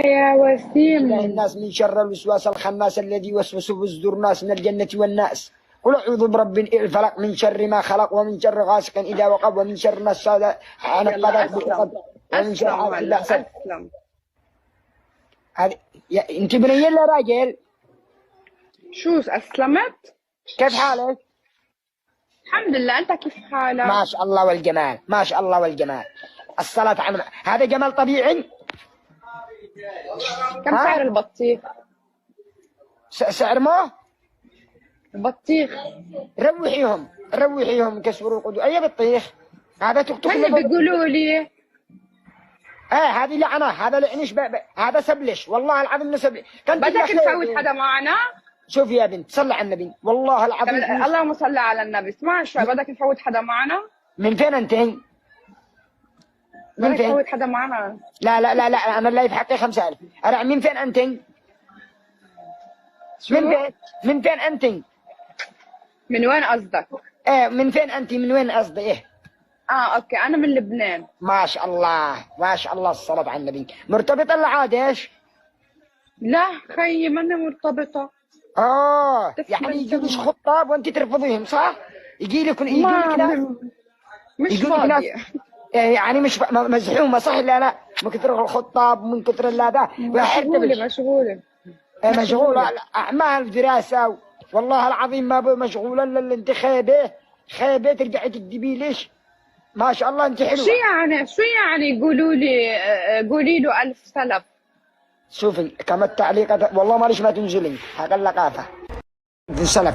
يا وسيم. الناس من شر الوسواس الخناس الذي يوسوس في صدور الناس من الجنة والناس. قل أعوذ برب الفلق من شر ما خلق ومن شر غاسق إذا وقب ومن شر النفاثات ومن شر أسلم حاسد إذا هلا حسد. أسلم. أنت بنية ولا راجل؟ شو أسلمت؟ كيف حالك؟ الحمد لله، أنت كيف حالك؟ ما شاء الله والجمال، ما شاء الله والجمال. الصلاة على هذا جمال طبيعي؟ كم سعر البطيخ؟ سعر ما؟ البطيخ روحيهم كسروا القدو. أي بطيخ؟ هذا تكتك هن بيقولوا لي هذه لعنة، هذا لعنش هذا سبلش، والله العظيم نسبلش. بدك نفوت حدا معنا؟ شوفي يا بنت، صلي على النبي، والله العظيم. اللهم صل على النبي. اسمع شوي، بدك نفوت حدا معنا؟ من فين أنت؟ من بدك فين؟ نفوت حدا معنا؟ لا لا لا لا، أنا اللي في حقي 5000. أنا من فين أنت؟ من فين أنت؟ من وين قصدك؟ من فين أنت؟ من وين قصدي اوكي، انا من لبنان. ما شاء الله ما شاء الله، الصلاة على النبي. مرتبطة ولا عاد ايش؟ لا خيي ماني مرتبطة. يعني يجي لك خطاب وانت ترفضيهم صح؟ يجي لك ناس مش فاضية. يعني مش مزحومة صح؟ لا من كثر الخطاب ومن كثر هذا مشغولة. مشغولة أعمال دراسة والله العظيم ما مشغولة إلا أنت خيبة ترجعي تكذبي ليش؟ ما شاء الله أنت حلوة. شو يعني قولي له ألف سلف. شوفي كم التعليقات والله ما ليش ما تنزلي هقول لك سلف.